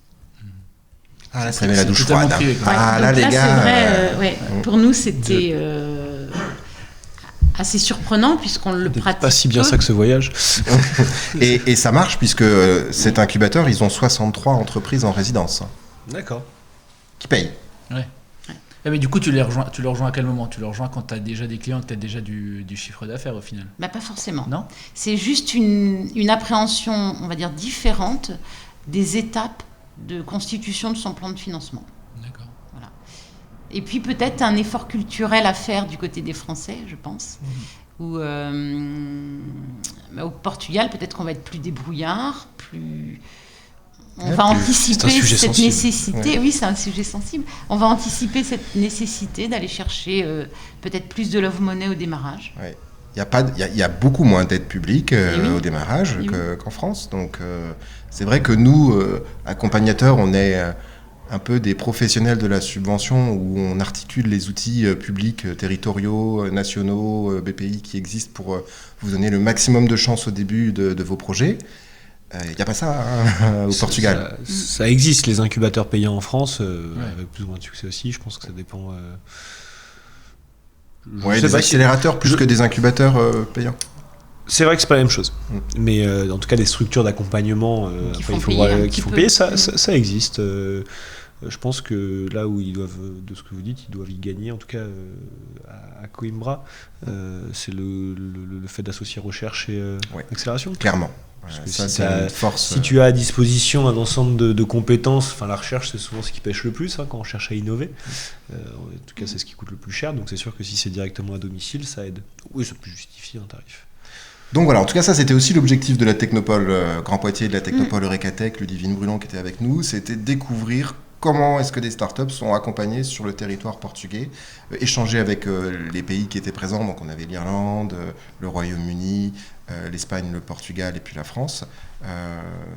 Ah là, ça met la douche totalement froide. privé, quoi. Ah Donc là, les c'est gars. vrai, pour nous, c'était assez surprenant puisqu'on le pratique Pas si bien peu. ça que ce voyage. Et ça marche puisque cet incubateur, ils ont 63 entreprises en résidence D'accord. qui payent. Ouais. Mais du coup, tu le rejoins à quel moment? Tu le rejoins quand tu as déjà des clients, que tu as déjà du chiffre d'affaires au final? Bah, pas forcément. Non? C'est juste une appréhension, on va dire, différente des étapes de constitution de son plan de financement. D'accord. Voilà. Et puis peut-être un effort culturel à faire du côté des Français, je pense. Où, au Portugal, peut-être qu'on va être plus débrouillard, plus... On va anticiper c'est un sujet cette sensible. nécessité. Ouais. Oui, c'est un sujet sensible. On va anticiper cette nécessité d'aller chercher peut-être plus de love money au démarrage. Ouais. Il y a beaucoup moins d'aide publique oui. au démarrage Oui. qu'en France. Donc, c'est vrai que nous, accompagnateurs, on est un peu des professionnels de la subvention où on articule les outils publics, territoriaux, nationaux, BPI qui existent pour vous donner le maximum de chance au début de vos projets. Il n'y a pas ça au Portugal. Ça existe, les incubateurs payants en France, avec plus ou moins de succès aussi. Je pense que ça dépend. Ouais, des accélérateurs plus que des incubateurs payants. C'est vrai que c'est pas la même chose. Mais en tout cas, des structures d'accompagnement Qui après, font il faut payer voir, un qui petit font peu. payer, ça existe. Je pense que là où ils doivent, de ce que vous dites, ils doivent y gagner, en tout cas à Coimbra, c'est le fait d'associer recherche et accélération. Clairement. Parce que Ça, si c'est t'as- une force. Si tu as à disposition un ensemble de compétences, enfin la recherche c'est souvent ce qui pêche le plus quand on cherche à innover. En tout cas c'est ce qui coûte le plus cher, donc c'est sûr que si c'est directement à domicile, ça aide. Oui, ça peut justifier un tarif. Donc voilà, en tout cas, ça c'était aussi l'objectif de la Technopole Grand Poitiers, de la Technopole Eurekatech, Ludivine Brulon qui était avec nous, c'était découvrir comment est-ce que des startups sont accompagnées sur le territoire portugais, échanger avec les pays qui étaient présents, donc on avait l'Irlande, le Royaume-Uni, l'Espagne, le Portugal et puis la France.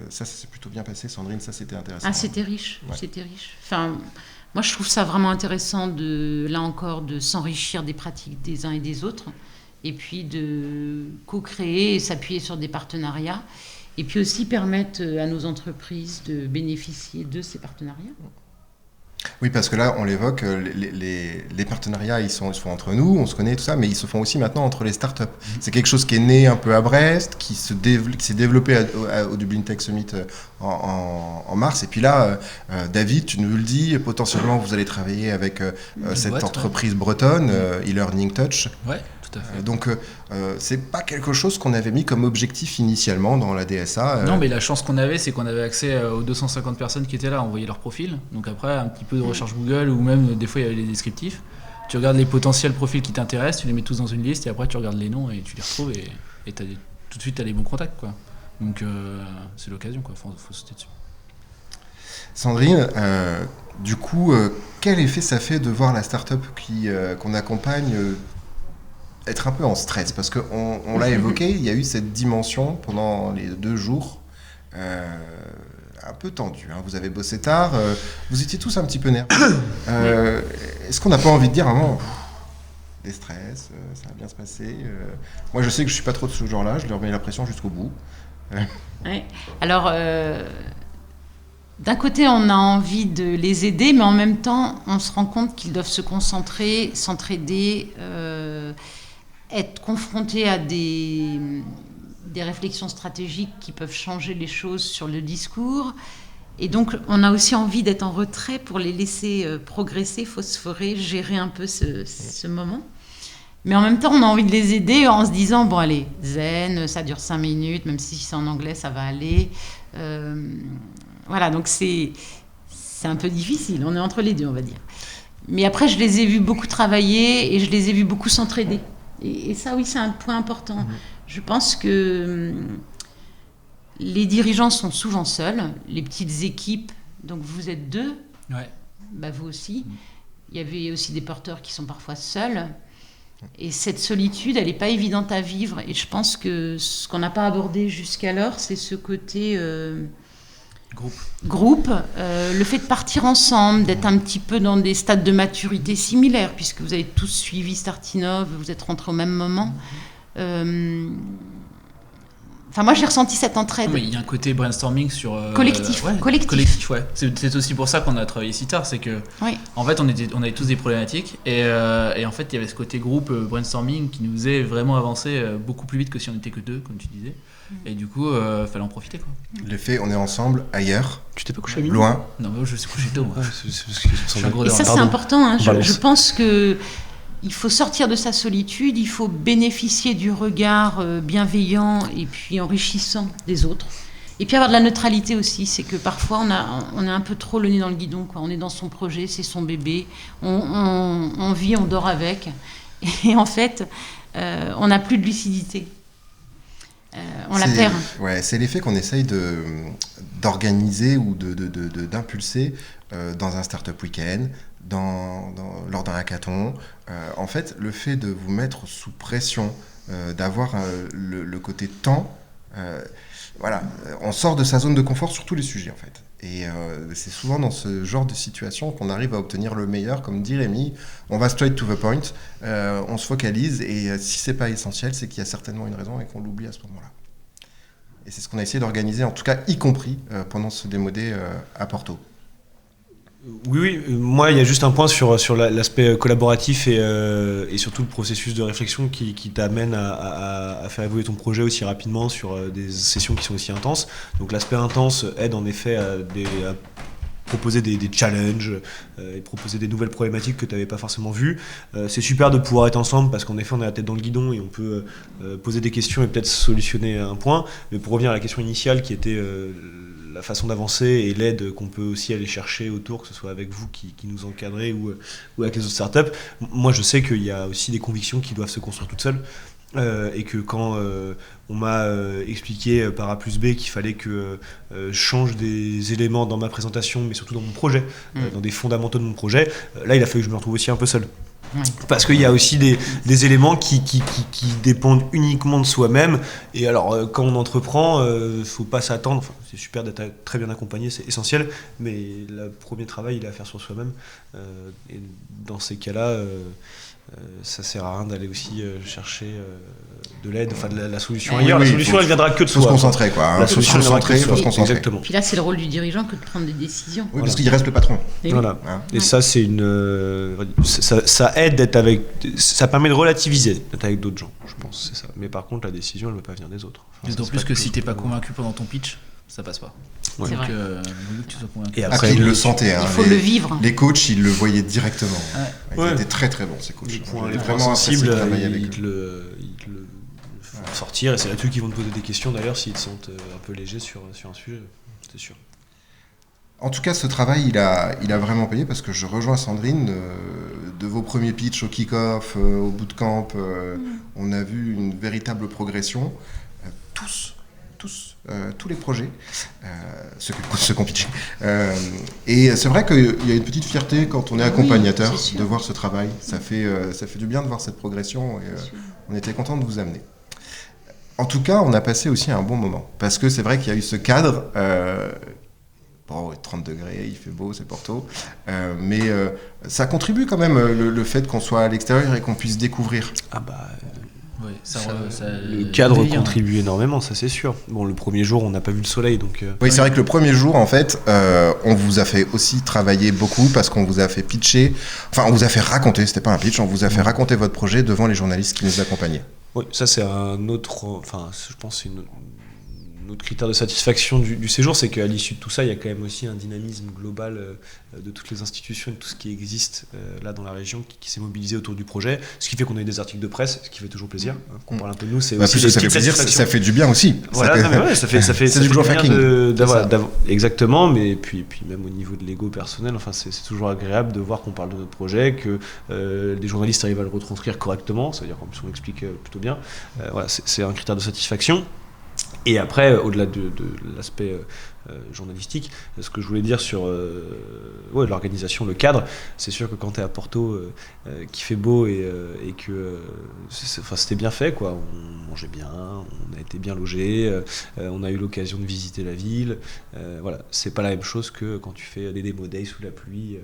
Ça s'est plutôt bien passé, Sandrine, ça c'était intéressant. Ah, c'était riche, Ouais. c'était riche. Enfin, moi, je trouve ça vraiment intéressant là encore, de s'enrichir des pratiques des uns et des autres, et puis de co-créer et s'appuyer sur des partenariats, et puis aussi permettre à nos entreprises de bénéficier de ces partenariats. Oui, parce que là, on l'évoque, les partenariats, ils sont entre nous, on se connaît, tout ça, mais ils se font aussi maintenant entre les startups. C'est quelque chose qui est né un peu à Brest, qui s'est développé au Dublin Tech Summit en mars. Et puis là, David, tu nous le dis, potentiellement, vous allez travailler avec cette boîte, entreprise bretonne, e-Learning Touch. Ouais, tout à fait. Donc, c'est pas quelque chose qu'on avait mis comme objectif initialement dans la DSA. Non, mais la chance qu'on avait, c'est qu'on avait accès aux 250 personnes qui étaient là, on voyait leur profil. Donc après, un petit peu de recherche Google ou même des fois il y avait les descriptifs. Tu regardes les potentiels profils qui t'intéressent, tu les mets tous dans une liste et après tu regardes les noms et tu les retrouves et tout de suite tu as les bons contacts, quoi. Donc c'est l'occasion, quoi. Faut sauter dessus. Sandrine, du coup, quel effet ça fait de voir la start-up qu'on accompagne être un peu en stress? Parce qu'on l'a évoqué, il y a eu cette dimension pendant les 2 jours un peu tendue. Hein. Vous avez bossé tard, vous étiez tous un petit peu nerveux. Est-ce qu'on n'a pas envie de dire vraiment des stress, ça va bien se passer Moi, je sais que je suis pas trop de ce genre-là, je leur mets la pression jusqu'au bout. Ouais. Alors, d'un côté, on a envie de les aider, mais en même temps, on se rend compte qu'ils doivent se concentrer, s'entraider, être confrontés à des réflexions stratégiques qui peuvent changer les choses sur le discours. Et donc, on a aussi envie d'être en retrait pour les laisser progresser, phosphorer, gérer un peu ce moment. Mais en même temps, on a envie de les aider en se disant, bon allez, zen, ça dure 5 minutes, même si c'est en anglais, ça va aller. Voilà, donc c'est un peu difficile, on est entre les deux, on va dire. Mais après, je les ai vus beaucoup travailler et je les ai vus beaucoup s'entraider. Et ça, oui, c'est un point important. Je pense que les dirigeants sont souvent seuls, les petites équipes, donc vous êtes 2, bah vous aussi. Il y avait aussi des porteurs qui sont parfois seuls. Et cette solitude, elle n'est pas évidente à vivre. Et je pense que ce qu'on n'a pas abordé jusqu'alors, c'est ce côté groupe, le fait de partir ensemble, d'être un petit peu dans des stades de maturité similaires, puisque vous avez tous suivi Startinov, vous êtes rentrés au même moment. Enfin, moi, j'ai ressenti cette entraide. Mais il y a un côté brainstorming sur... collectif. Collectif, ouais. C'est aussi pour ça qu'on a travaillé si tard, c'est que... En fait, on avait tous des problématiques, et en fait, il y avait ce côté groupe brainstorming qui nous faisait vraiment avancer beaucoup plus vite que si on n'était que 2, comme tu disais. Et du coup, fallait en profiter, quoi. L'effet, on est ensemble, ailleurs. Tu t'es pas couché à minuit ? Loin. Non, mais je suis couché tôt, moi. Et ça, c'est important. Je pense que... Il faut sortir de sa solitude, il faut bénéficier du regard bienveillant et puis enrichissant des autres. Et puis avoir de la neutralité aussi, c'est que parfois on a un peu trop le nez dans le guidon, quoi. On est dans son projet, c'est son bébé, on vit, on dort avec. Et en fait, on n'a plus de lucidité. On la perd. Ouais, c'est l'effet qu'on essaye d'organiser ou d'impulser dans un startup week-end, lors d'un hackathon. En fait, le fait de vous mettre sous pression, d'avoir le côté temps, voilà, on sort de sa zone de confort sur tous les sujets, en fait. Et c'est souvent dans ce genre de situation qu'on arrive à obtenir le meilleur. Comme dit Rémi, on va straight to the point, on se focalise, et si c'est pas essentiel, c'est qu'il y a certainement une raison et qu'on l'oublie à ce moment-là. Et c'est ce qu'on a essayé d'organiser, en tout cas y compris pendant ce démodé à Porto. Oui, moi il y a juste un point sur l'aspect collaboratif et surtout le processus de réflexion qui t'amène à faire évoluer ton projet aussi rapidement sur des sessions qui sont aussi intenses. Donc l'aspect intense aide en effet à proposer des challenges et proposer des nouvelles problématiques que tu n'avais pas forcément vues. C'est super de pouvoir être ensemble parce qu'en effet on a la tête dans le guidon et on peut poser des questions et peut-être solutionner un point. Mais pour revenir à la question initiale qui était la façon d'avancer et l'aide qu'on peut aussi aller chercher autour, que ce soit avec vous qui nous encadrez ou avec les autres startups, moi je sais qu'il y a aussi des convictions qui doivent se construire toutes seules. Et que quand on m'a expliqué par A plus B qu'il fallait que je change des éléments dans ma présentation, mais surtout dans mon projet, dans des fondamentaux de mon projet, là il a fallu que je me retrouve aussi un peu seul. Parce qu'il y a aussi des éléments qui dépendent uniquement de soi-même. Et alors, quand on entreprend, faut pas s'attendre. Enfin, c'est super d'être très bien accompagné, c'est essentiel. Mais le premier travail, il est à faire sur soi-même. Et dans ces cas-là, ça sert à rien d'aller aussi chercher de l'aide, enfin de la solution ailleurs. La solution, elle viendra que de soi. Faut se concentrer, quoi. La solution, elle viendra que de soi. Exactement. Puis là, c'est le rôle du dirigeant que de prendre des décisions. Oui, parce qu'il reste le patron. Et voilà. Et ça, c'est ça aide d'être avec. Ça permet de relativiser, d'être avec d'autres gens, je pense, c'est ça. Mais par contre, la décision, elle ne peut pas venir des autres. D'autant plus que si t'es pas convaincu pendant ton pitch, ça passe pas. C'est vrai. Donc, que tu sois convaincu. Et après, ils le sentaient. Il faut le vivre. Les coachs, ils le voyaient directement. Ils Ouais. étaient très très bons, ces coachs. Les points Vraiment sensibles, travailler avec ils te le font sortir. Et c'est là-dessus qu'ils vont te poser des questions, d'ailleurs, s'ils te sentent un peu légers sur un sujet, c'est sûr. En tout cas, ce travail, il a vraiment payé parce que je rejoins Sandrine. De vos premiers pitchs au kick-off, au bootcamp, on a vu une véritable progression. Tous les projets, ceux qu'on pitchait. Et c'est vrai qu'il y a une petite fierté quand on est accompagnateur de voir ce travail. Ça fait du bien de voir cette progression et on était content de vous amener. En tout cas, on a passé aussi un bon moment parce que c'est vrai qu'il y a eu ce cadre. Bon, 30 degrés, il fait beau, c'est Porto. Mais ça contribue quand même, le fait qu'on soit à l'extérieur et qu'on puisse découvrir. Ah bah... Oui, le cadre contribue énormément, ça c'est sûr. Bon, le premier jour, on n'a pas vu le soleil, donc... Oui, c'est vrai que le premier jour, en fait, on vous a fait aussi travailler beaucoup parce qu'on vous a fait pitcher, enfin, on vous a fait raconter, c'était pas un pitch, on vous a fait raconter votre projet devant les journalistes qui nous accompagnaient. Oui, ça c'est un autre... Enfin, je pense que c'est une notre critère de satisfaction du séjour, c'est qu'à l'issue de tout ça, il y a quand même aussi un dynamisme global de toutes les institutions et de tout ce qui existe là dans la région qui s'est mobilisé autour du projet. Ce qui fait qu'on a eu des articles de presse, ce qui fait toujours plaisir. Qu'on parle un peu de nous, c'est aussi ça fait plaisir, ça fait du bien aussi. Voilà, ça fait c'est du jour hacking. Exactement, mais puis même au niveau de l'ego personnel, enfin c'est toujours agréable de voir qu'on parle de notre projet, que des journalistes arrivent à le retranscrire correctement, c'est-à-dire qu'en plus on explique plutôt bien. Voilà, c'est un critère de satisfaction. Et après, au-delà de l'aspect journalistique, ce que je voulais dire sur l'organisation, le cadre, c'est sûr que quand tu es à Porto, qu'il fait beau et que c'était bien fait, quoi. On mangeait bien, on a été bien logé, on a eu l'occasion de visiter la ville. Voilà, c'est pas la même chose que quand tu fais des démo days sous la pluie,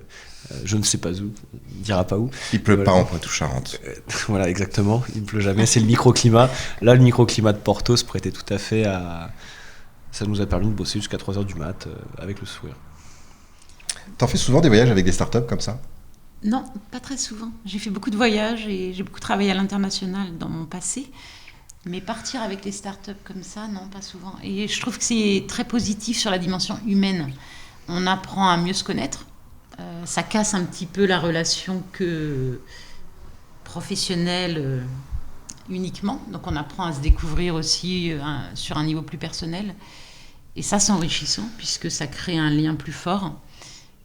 je ne sais pas où, on ne dira pas où. Il pleut pas en Poitou-Charentes. Voilà, exactement, il ne pleut jamais, c'est le microclimat. Là, le microclimat de Porto se prêtait tout à fait à... Ça nous a permis de bosser jusqu'à 3h du mat avec le sourire. T'en fais souvent des voyages avec des startups comme ça ? Non, pas très souvent. J'ai fait beaucoup de voyages et j'ai beaucoup travaillé à l'international dans mon passé. Mais partir avec les startups comme ça, non, pas souvent. Et je trouve que c'est très positif sur la dimension humaine. On apprend à mieux se connaître. Ça casse un petit peu la relation que professionnelle uniquement. Donc on apprend à se découvrir aussi sur un niveau plus personnel. Et ça, c'est enrichissant puisque ça crée un lien plus fort.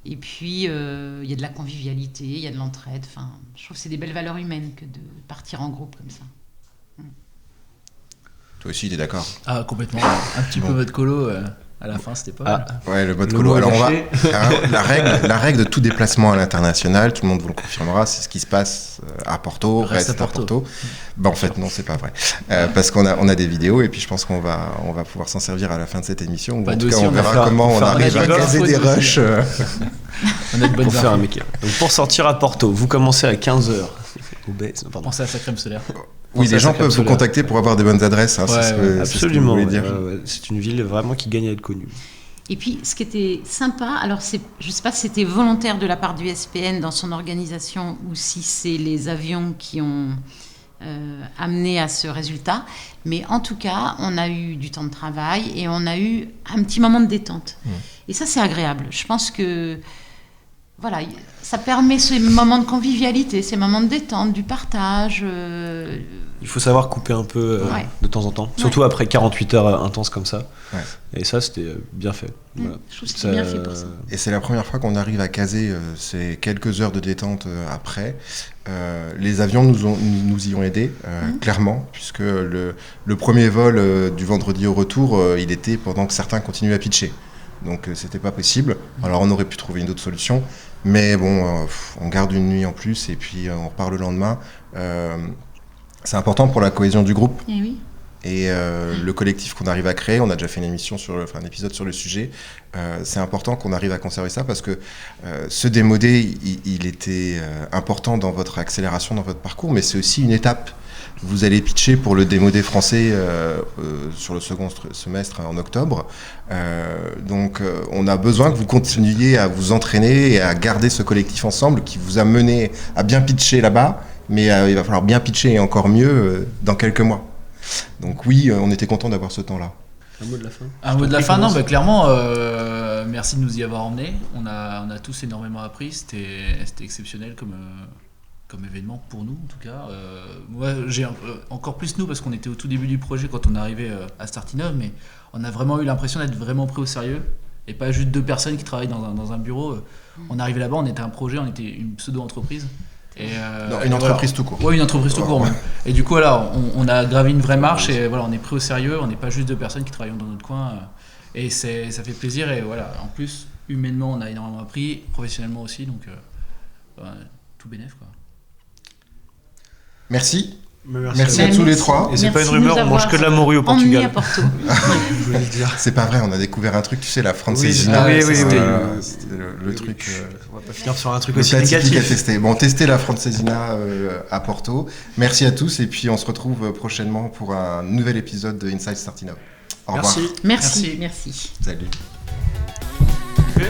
Et puis, il y a de la convivialité, il y a de l'entraide. Enfin, je trouve que c'est des belles valeurs humaines que de partir en groupe comme ça. Toi aussi, t'es d'accord ? Ah, complètement. Un petit peu mode colo. À la fin, c'était pas mal. Ouais, le mode colo. Alors, la règle de tout déplacement à l'international, tout le monde vous le confirmera, c'est ce qui se passe à Porto, reste à Porto. En fait, non, c'est pas vrai. Parce qu'on a des vidéos et puis je pense qu'on va pouvoir s'en servir à la fin de cette émission. Ou en tout cas, on verra comment on arrive à caser des rushs. On a de bonnes pour faire un make-up. Donc, pour sortir à Porto, vous commencez à 15h. Pensez à sa crème solaire. Oui, les gens peuvent vous contacter pour avoir des bonnes adresses. Hein, absolument. C'est une ville vraiment qui gagne à être connue. Et puis, ce qui était sympa, alors je ne sais pas si c'était volontaire de la part du SPN dans son organisation ou si c'est les avions qui ont amené à ce résultat, mais en tout cas, on a eu du temps de travail et on a eu un petit moment de détente. Et ça, c'est agréable. Je pense que voilà, ça permet ces moments de convivialité, ces moments de détente, du partage. Il faut savoir couper un peu de temps en temps, surtout après 48 heures intenses comme ça. Ouais. Et ça, c'était bien fait. Voilà. Je trouve que c'était bien fait pour ça. Et c'est la première fois qu'on arrive à caser ces quelques heures de détente après. Les avions nous y ont aidés, clairement, puisque le premier vol du vendredi au retour, il était pendant que certains continuaient à pitcher. Donc c'était pas possible. Alors on aurait pu trouver une autre solution, mais bon, on garde une nuit en plus et puis on repart le lendemain. C'est important pour la cohésion du groupe. Et oui. Et le collectif qu'on arrive à créer, on a déjà fait un épisode sur le sujet. C'est important qu'on arrive à conserver ça parce que ce démodé, il était important dans votre accélération, dans votre parcours, mais c'est aussi une étape. Vous allez pitcher pour le démodé français sur le second semestre en octobre. Donc on a besoin que vous continuiez à vous entraîner et à garder ce collectif ensemble qui vous a mené à bien pitcher là-bas, mais il va falloir bien pitcher et encore mieux dans quelques mois. Donc oui, on était content d'avoir ce temps-là. Un mot de la fin. Un mot de la fin, non, bah, clairement, merci de nous y avoir emmenés. On a tous énormément appris, c'était exceptionnel comme événement pour nous en tout cas. Moi j'ai encore plus nous parce qu'on était au tout début du projet quand on est arrivé à Startinov, mais on a vraiment eu l'impression d'être vraiment pris au sérieux et pas juste deux personnes qui travaillent dans un bureau. On est arrivé là-bas, on était un projet, on était une pseudo-entreprise. Une entreprise tout court. Oui, une entreprise tout court. Et du coup, voilà, on a gravi une vraie marche et voilà, on est pris au sérieux, on n'est pas juste deux personnes qui travaillent dans notre coin. Et ça fait plaisir. Et voilà, en plus, humainement, on a énormément appris, professionnellement aussi, donc tout bénef, quoi. Merci. Merci à tous les trois. Et c'est pas une rumeur, on mange que de la morue au Portugal. À Porto. Je voulais le dire. C'est pas vrai, on a découvert un truc, tu sais, la Francesina. Oui, c'était le truc. On va pas finir sur un truc aussi négatif. À tester. Bon, testez la Francesina à Porto. Merci à tous et puis on se retrouve prochainement pour un nouvel épisode de Inside Startinov. Au revoir. Merci. Salut. Okay.